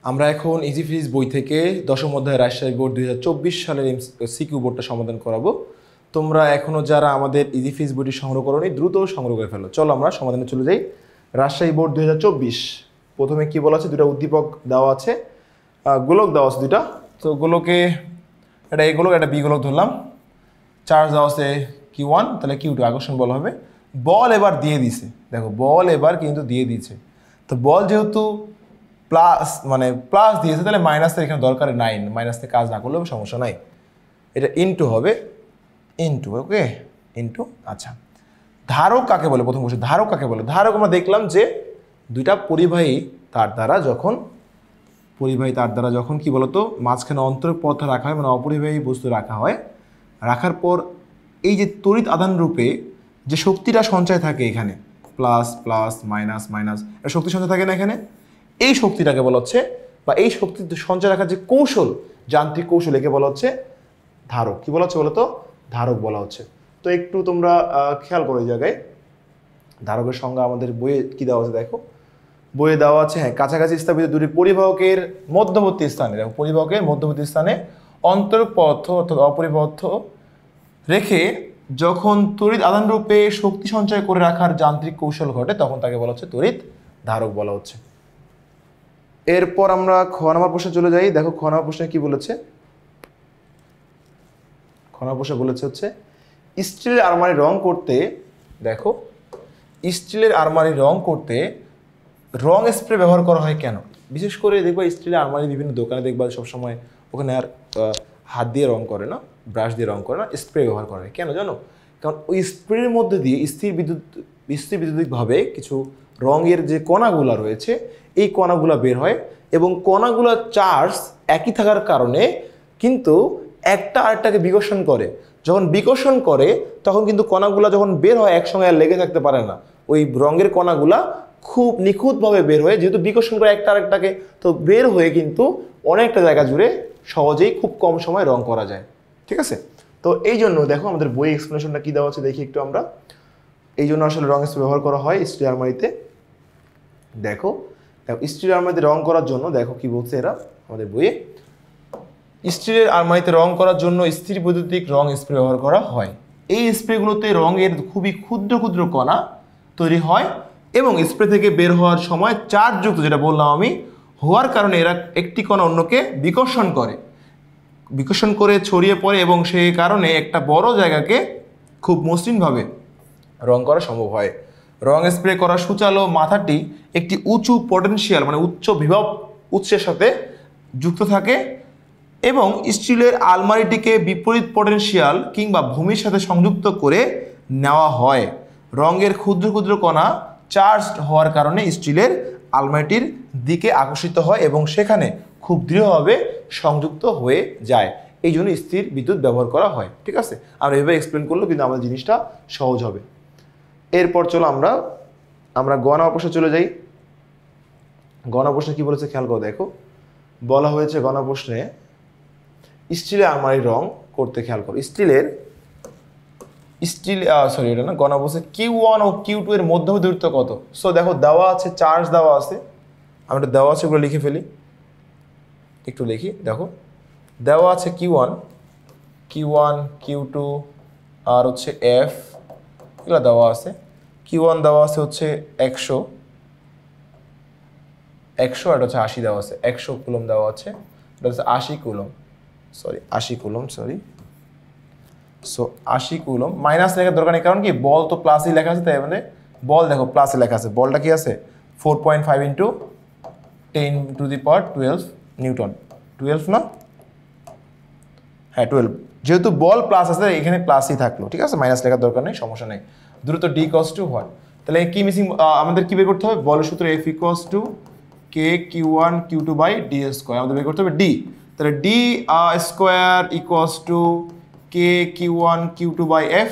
আমরা এখন easy physics বই থেকে দশম অধ্যায় রাজশাহী বোর্ড 2024 সালের সিকিউ বোর্ডটা সমাধান করাবো। তোমরা এখনও যারা আমাদের ইজি ফিজিক্স বইটি সংগ্রহ করোনি দ্রুত সংগ্রহ করে ফেলো। চলো আমরা সমাধানে চলে যাই। রাজশাহী বোর্ড 2024 প্রথমে কি বলা আছে, দুটা উদ্দীপক দেওয়া আছে, গোলক দেওয়া আছে দুটা। তো গোলকে এটা এ গোলক, একটা বি গোলক ধরলাম। চার্জ দেওয়া আছে Q1, তাহলে Q2 আকর্ষণ বল হবে। বল এবার দিয়ে দিছে, দেখো বল এবার কিন্তু দিয়ে দিয়েছে। তো বল যেহেতু প্লাস দিয়েছে, তাহলে মাইনাসের এখানে দরকার নাই, মাইনাসে কাজ না করলেও সমস্যা নাই। এটা ইনটু হবে, ইনটু, ওকে ইনটু। আচ্ছা, ধারক কাকে বলে? প্রথম কোশ্চেন, ধারক কাকে বলে? ধারক আমরা দেখলাম যে দুইটা পরিবাহী তার দ্বারা যখন কি বলতো মাঝখানে অন্তরক পদার্থ রাখা হয়, মানে অপরিবাহী বস্তু রাখা হয়, রাখার পর এই যে তড়িৎ আধান রূপে যে শক্তিটা সঞ্চয় থাকে এখানে, প্লাস প্লাস মাইনাস মাইনাস, এটা শক্তি সঞ্চয় থাকে না এখানে, এই শক্তিটাকে বলা হচ্ছে, বা এই শক্তি সঞ্চয় রাখার যে কৌশল, যান্ত্রিক কৌশল, একে বলা হচ্ছে ধারক। কি বলা হচ্ছে বলো তো? ধারক বলা হচ্ছে। তো একটু তোমরা খেয়াল করো এই জায়গায় ধারকের সংজ্ঞা আমাদের বইয়ে কি দেওয়া আছে দেখো। বইয়ে দেওয়া আছে, হ্যাঁ, কাছাকাছি স্থাপিত দুটি পরিবাহকের মধ্যবর্তী স্থানে, দেখো পরিবাহকের মধ্যবর্তী স্থানে অন্তরক পদার্থ অর্থাৎ অপরিবাহ্য রেখে যখন তড়িৎ আধান রূপে শক্তি সঞ্চয় করে রাখার যান্ত্রিক কৌশল ঘটে, তখন তাকে বলা হচ্ছে তড়িৎ ধারক বলা হচ্ছে। এরপর আমরা খ নম্বর প্রশ্নে চলে যাই। দেখো খ নম্বর প্রশ্নে কি বলেছে। খ নম্বর প্রশ্নে বলেছে হচ্ছে স্টিলের আলমারি রং করতে, দেখো স্টিলের আলমারি রং করতে রং স্প্রে ব্যবহার করা হয় কেন? বিশেষ করে দেখবা স্টিলের আলমারি বিভিন্ন দোকানে দেখবা সবসময় ওখানে আর হাত দিয়ে রং করে না, ব্রাশ দিয়ে রং করে না, স্প্রে ব্যবহার করে। কেন জানো? কারণ ওই স্প্রের মধ্যে দিয়ে স্থির বিদ্যুতিকভাবে কিছু রঙের যে কণাগুলো রয়েছে, এই কণাগুলো বের হয়, এবং কণাগুলোর চার্জ একই থাকার কারণে কিন্তু একটা আরেকটাকে বিকর্ষণ করে। যখন বিকর্ষণ করে তখন কিন্তু কণাগুলো যখন বের হয় একসঙ্গে আর লেগে থাকতে পারে না, ওই রঙের কণাগুলা খুব নিখুঁতভাবে বের হয়ে, যেহেতু বিকর্ষণ করে একটা আরেকটাকে, তো বের হয়ে কিন্তু অনেকটা জায়গা জুড়ে সহজেই খুব কম সময় রং করা যায়। ঠিক আছে? তো এই জন্য দেখো আমাদের বই এক্সপ্লেনেশনটা কি দেওয়া আছে দেখি একটু আমরা। এই জন্য আসলে রং স্প্রে ব্যবহার করা হয় স্টিল আলমারিতে। দেখো স্টিল আলমারিতে রং করার জন্য দেখো কি বলছে এরা আমাদের বইয়ে, স্টিলের আলমারিতে রং করার জন্য স্থির বৈদ্যুতিক রং স্প্রে ব্যবহার করা হয়। এই স্প্রেগুলোতে রঙের খুবই ক্ষুদ্র ক্ষুদ্র কণা তৈরি হয়, এবং স্প্রে থেকে বের হওয়ার সময় চার্জযুক্ত, যেটা বললাম আমি, হওয়ার কারণে এরা একটি কণা অন্যকে বিকর্ষণ করে ছড়িয়ে পড়ে, এবং সেই কারণে একটা বড় জায়গাকে খুব মসৃণভাবে রং করা সম্ভব হয়। রং স্প্রে করা সূচালো মাথাটি একটি উঁচু পটেনশিয়াল, মানে উচ্চ বিভব উৎসের সাথে যুক্ত থাকে, এবং স্টিলের আলমারিটিকে বিপরীত পটেনশিয়াল কিংবা ভূমির সাথে সংযুক্ত করে নেওয়া হয়। রঙের ক্ষুদ্র ক্ষুদ্র কণা চার্জড হওয়ার কারণে স্টিলের আলমারিটির দিকে আকর্ষিত হয় এবং সেখানে খুব দৃঢ়ভাবে সংযুক্ত হয়ে যায়। এই জন্য স্থির বিদ্যুৎ ব্যবহার করা হয়। ঠিক আছে? আমরা এভাবে এক্সপ্লেন করলেও কিন্তু আমাদের জিনিসটা সহজ হবে। এরপর চলো আমরা গ নম্বর প্রশ্নে চলে যাই। গ নম্বর প্রশ্নে কি বলেছে খেয়াল করো। দেখো বলা হয়েছে গ নম্বর প্রশ্নে স্টিলের আলমারি রং করতে, খেয়াল করো এটা না, গণনা বলছে Q1 ও Q2 এর মধ্যবর্তী দূরত্ব কত। সো দেখো দেওয়া আছে, চার্জ দেওয়া আছে, আমরা দেওয়া আছে ওগুলো লিখে ফেলি, একটু লিখি। দেখো দেওয়া আছে Q1, Q2 আর হচ্ছে F, এগুলো দেওয়া আছে। Q1 দেওয়া আছে হচ্ছে 100, আর হচ্ছে 80 দেওয়া আছে, 100 কুলম দেওয়া আছে, এটা হচ্ছে 80 কুলম, সো 80 কুলম। মাইনাস লেখার দরকার নেই, কারণ কি বল তো প্লাসই লেখা আছে, তাই মানে বল দেখো প্লাসে লেখা আছে। বলটা কি আছে 4.5 × 10⁻12 নিউটন। 12 না, হ্যাঁ 12। যেহেতু বল প্লাস আছে এখানে প্লাসই থাকলো, ঠিক আছে, মাইনাস লেখার দরকার নেই, সমস্যা নেই। দ্রুত D = 1, তাহলে কি মিসিং, আমাদের কি বের করতে হবে? বলের সূত্র F = KQ1 Q2/d², আমাদের বের করতে হবে D। তাহলে D² = KQ1 Q2/F,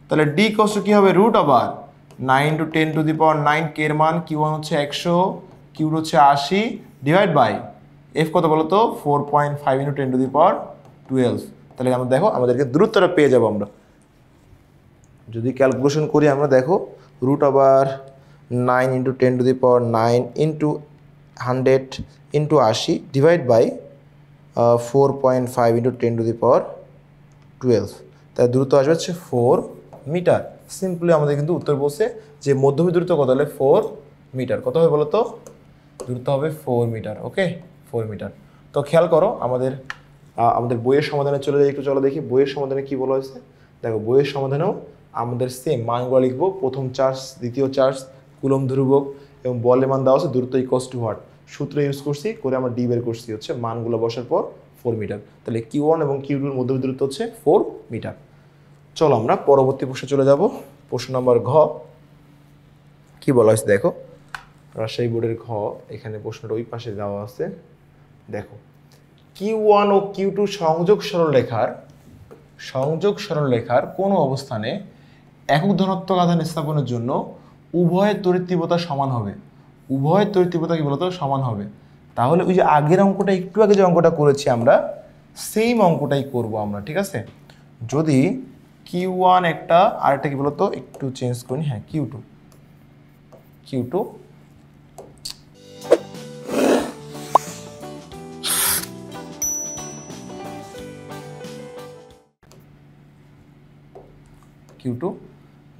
তাহলে D কি হবে? √9 × 10⁹, K এর মান Q1 হচ্ছে 100, Q2 হচ্ছে 80, F কত বলো তো? 4.5 × 10⁻12। তাহলে আমরা দেখো আমাদেরকে দূরত্বটা পেয়ে যাবো আমরা যদি ক্যালকুলেশন করি। আমরা দেখো √9 × 10⁹ 100 ইন্টু 80 ডিভাইড বাই 4.5 ইন্টু 10⁻12, তাই দূরত্ব আসবে হচ্ছে 4 মিটার। সিম্পলি আমাদের কিন্তু উত্তর বলছে যে মধ্যবর্তী দূরত্ব কত হলে 4 মিটার। কত হবে বলো তো? দূরত্ব হবে 4 মিটার। ওকে, 4 মিটার। তো খেয়াল করো আমাদের বইয়ের সমাধানে চলে যাই একটু, চলো দেখি বইয়ের সমাধানে কি বলা হয়েছে। দেখো বইয়ের সমাধানেও আমাদের সেম মানগুলো লিখবো, প্রথম চার্জ, দ্বিতীয় চার্জ, কুলম ধ্রুবক এবং বলের মান দেওয়া আছে, দূরত্ব ইকুয়ালস টু হোয়াট, সূত্র ইউজ করছি করে আমরা ডি বের করছি হচ্ছে মানগুলো বসার পর 4 মিটার। তাহলে Q1 এবং Q2 এর মধ্যবর্তী দূরত্ব হচ্ছে 4 মিটার। চলো আমরা পরবর্তী প্রশ্নে চলে যাব। প্রশ্ন নম্বর ঘ কি বলা হয়েছে দেখো, রাজশাহী বোর্ডের ঘ, এখানে প্রশ্নটা ওই পাশে দেওয়া আছে। দেখো Q1 ও Q2 সংযোগ সরলরেখার কোন অবস্থানে একক ধনাত্মক আধান স্থাপনের জন্য উভয়ের তড়িৎ তীব্রতা সমান হবে। উভয়ের তড়িৎ তীব্রতা কি বলতো সমান হবে। তাহলে ওই যে আগের অঙ্কটা, একটু আগে যে অঙ্কটা করেছি আমরা, সেম অঙ্কটাই করব আমরা, ঠিক আছে। যদি Q1 একটা, আরেকটা কি বলতো একটু চেঞ্জ করি, হ্যাঁ Q2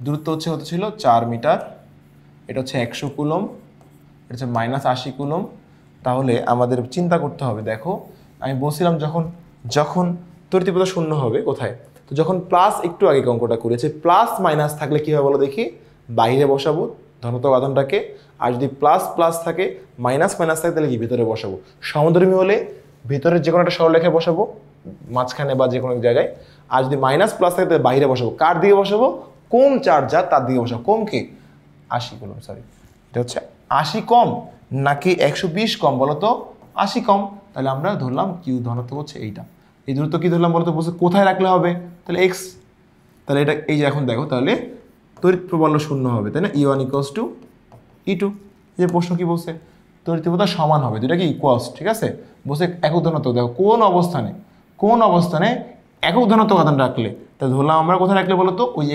দূরত্ব হচ্ছে কত ছিল 4 মিটার, এটা হচ্ছে 100 কুলম, এটা হচ্ছে -80 কুলম। তাহলে আমাদের চিন্তা করতে হবে, দেখো আমি বলছিলাম যখন তড়িৎ তীব্রতা শূন্য হবে কোথায়, তো যখন প্লাস, একটু আগে অঙ্কটা করেছে, প্লাস মাইনাস থাকলে কী হবে বলো দেখি, বাইরে বসাবো ধনাত্মক আধানটাকে, আর যদি প্লাস প্লাস থাকে, মাইনাস মাইনাস থাকে তাহলে কি ভিতরে বসাবো। সমধর্মী হলে ভিতরের যে কোনো একটা সরলরেখায় বসাবো, মাঝখানে বা যে কোনো এক জায়গায়। আর যদি মাইনাস প্লাস থাকে তাহলে বাইরে বসাবো। কার দিকে বসাবো? কোন চার্জ যা তার দিকে বসাবো। কম কি 80 কুলম, সরি এটা হচ্ছে 80 কম নাকি 120 কম বলো তো? 80 কম। তাহলে আমরা ধরলাম কিউ ধনাত্মক হচ্ছে এইটা। এই দূরত্ব কি ধরলাম বলো তো? বলছে কোথায় রাখলে হবে, তাহলে এক্স। তাহলে এটা এই যে এখন দেখো, তাহলে তড়িৎ প্রবল শূন্য হবে, তাই না? E1 equals to E2। এই যে প্রশ্ন কি বলছে, তড়িৎ তীব্রতা সমান হবে, দুটা কি ইকুয়ালস, ঠিক আছে। বলছে একক ধনাত্মক, দেখো কোন অবস্থানে একক ধনাত্মক আধান রাখলে, তাহলে ধরলাম আমরা কোথায় রাখলে বলো তো? ওই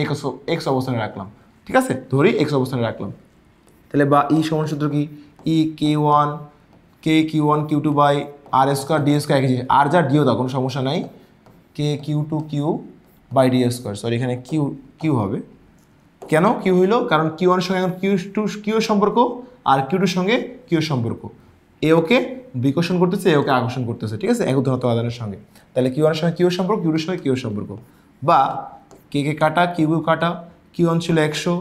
এক্স অবস্থানে রাখলাম, ঠিক আছে, ধরি এক্স অবস্থানে রাখলাম। তাহলে বা ই সমান সূত্র কি, E Q1 Q2 by r square d square, একই জিনিস, আর যা ডিও দাও কোনো সমস্যা নাই, Q2 Q by d square, sorry এখানে কিউ হবে। কেন কিউ হইলো? কারণ Q1 এর সঙ্গে এখন কিউ সম্পর্ক, আর Q2 সঙ্গে কিউ সম্পর্ক, এ ওকে বিকর্ষণ করতেছে, এ ওকে আকর্ষণ করতেছে, ঠিক আছে, একক ধনাত্মক আধানের সঙ্গে। তাহলে Q1 এর সঙ্গে কিউ সম্পর্ক, Q2 এর সঙ্গে কিউ সম্পর্ক, বা কে কাটা কিউ কাটা, Q1 ছিল 100,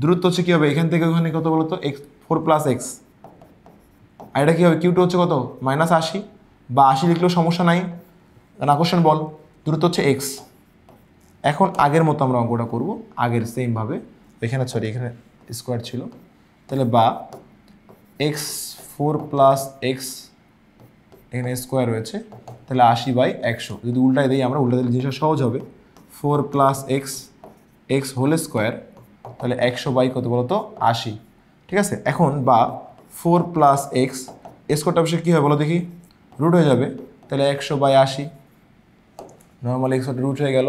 দূরত্ব হচ্ছে কী হবে এখান থেকে ওখানে কত বলো তো? 4 + x। আর এটা কী হবে? Q2 হচ্ছে কত? -80, বা 80 লিখলেও সমস্যা নাই, কারণ আকর্ষণ বল। দূরত্ব হচ্ছে x। এখন আগের মতো আমরা অঙ্কটা করব, আগের সেমভাবে। এখানে সরি এখানে স্কোয়ার ছিল, তাহলে বা x 4 + x, এখানে স্কোয়ার রয়েছে, তাহলে 80/100। যদি উল্টায় দিই আমরা, উল্টা দিলে জিনিসটা সহজ হবে। 4 + x হোল স্কোয়ার, তাহলে 100 কত বলো তো? 80, ঠিক আছে। এখন বা 4 + x, স্কোয়ারটা অবশ্যই কী হয় বলো দেখি? রুট হয়ে যাবে, তাহলে 100/80, নর্মাল x রুট হয়ে গেল।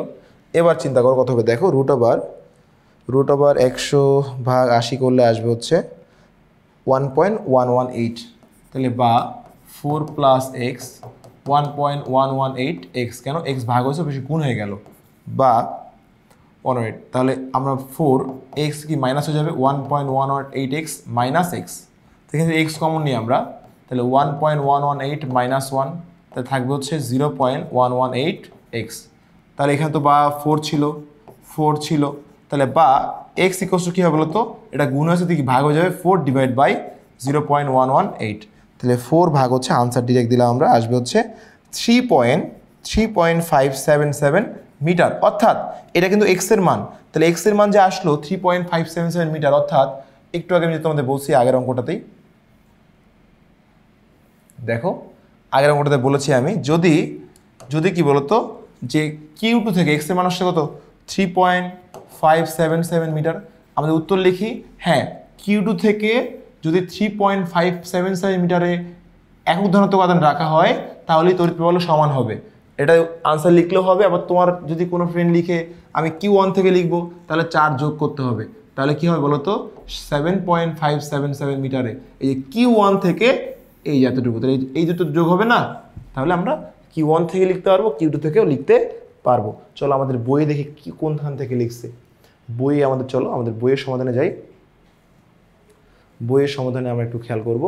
এবার চিন্তা করো কত হবে, দেখো রুট ওভার 100/80 করলে আসবে হচ্ছে 1.118, তাহলে বা 4 + x 1.118x, কেন x ভাগ হয়েছে বেশি গুণ হয়ে গেল, বা 108। তাহলে আমরা 4x কি মাইনাস হয়ে যাবে, 1.118x মাইনাস এক্স, এখানে এক্স কমন নিই আমরা, তাহলে 1.118 - 1, তাহলে থাকবে হচ্ছে 0.118x। তাহলে এখানে তো বা 4 ছিল, তাহলে বা x ইকুয়ালস টু কী হবে বলো তো? এটা গুণ হয়েছে দিকে ভাগ হয়ে যাবে, 4/0.118, তাহলে 4 ভাগ হচ্ছে, আনসার ডিরেক্ট দিলাম আমরা, আসবে হচ্ছে 3.577 মিটার। অর্থাৎ এটা কিন্তু x এর মান, তাহলে x এর মান যে আসলো 3.577 মিটার, অর্থাৎ একটু আগে আমি তোমাদের বলছি আগের অঙ্কটাতেই, দেখো আগের অঙ্কটাতে বলেছি আমি, যদি কি বলতো যে Q2 থেকে x এর মান আসছে কত? 3.577 মিটার। আমাদের উত্তর লিখি, হ্যাঁ Q2 থেকে যদি 3.577 মিটারে একক ধনাত্মক আধান রাখা হয়, তাহলেই তড়িৎ প্রবাহ সমান হবে। এটা আনসার লিখলেও হবে, আবার তোমার যদি কোনো ফ্রেন্ড লিখে আমি Q1 থেকে লিখবো, তাহলে 4 যোগ করতে হবে, তাহলে কি হবে বলো তো? 7.577 মিটারে এই যে Q1 থেকে এই যে এতটুকু, তাহলে এই দুটো যোগ হবে না, তাহলে আমরা Q1 থেকে লিখতে পারবো, Q2 থেকেও লিখতে পারবো। চলো আমাদের বইয়ে দেখি কি কোনখান থেকে লিখছে। বইয়ে আমাদের, চলো আমাদের বইয়ের সমাধানে যাই। বইয়ের সমাধানে আমরা একটু খেয়াল করব।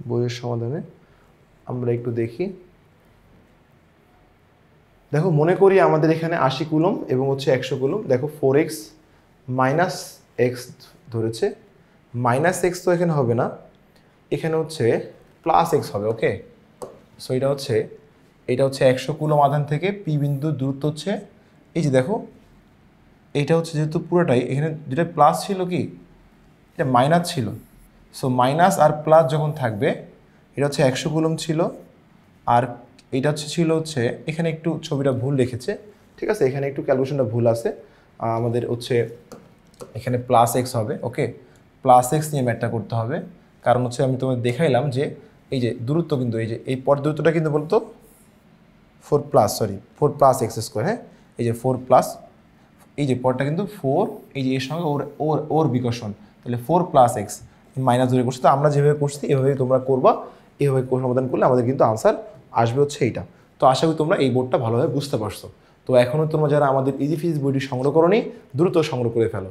বইয়ের সমাধানে আমরা একটু দেখি। দেখো মনে করি আমাদের এখানে 80 কুলম এবং হচ্ছে 100 কুলম। দেখো 4x মাইনাস এক্স ধরেছে, মাইনাস এক্স তো এখানে হবে না, এখানে হচ্ছে প্লাস এক্স হবে। ওকে, সো এটা হচ্ছে 100 কুলম আধান থেকে পি বিন্দু দূরত্ব হচ্ছে, এই যে দেখো এইটা হচ্ছে যেহেতু পুরোটাই এখানে যেটা প্লাস ছিল কি এটা মাইনাস ছিল, সো মাইনাস আর প্লাস যখন থাকবে, এটা হচ্ছে 100 কুলম ছিল, আর এটা হচ্ছে এখানে একটু ছবিটা ভুল রেখেছে, ঠিক আছে, এখানে একটু ক্যালকুলেশনটা ভুল আছে, আমাদের হচ্ছে এখানে প্লাস এক্স হবে। ওকে, প্লাস এক্স নিয়ে ম্যাথটা করতে হবে, কারণ হচ্ছে আমি তোমাদের দেখাইলাম যে এই যে দূরত্ব কিন্তু এই যে এই পর দূরত্বটা কিন্তু বলতো 4 প্লাস এক্স স্কোয়ার। হ্যাঁ, এই যে 4 প্লাস, এই যে পরটা কিন্তু 4, এই যে এর সঙ্গে ওর ওর ওর বিকর্ষণ, তাহলে 4 প্লাস এক্স মাইনাস ধরে করছি। তো আমরা যেভাবে করছি এভাবেই তোমরা করবা, এভাবে সমাধান করলে আমাদের কিন্তু আনসার আসবে হচ্ছে এইটা। তো আশা করি তোমরা এই বোর্ডটা ভালোভাবে বুঝতে পারছো। তো এখনও তোমরা যারা আমাদের ইজি ফিজিক্স বইটি সংগ্রহ করোনি, দ্রুত সংগ্রহ করে ফেলো।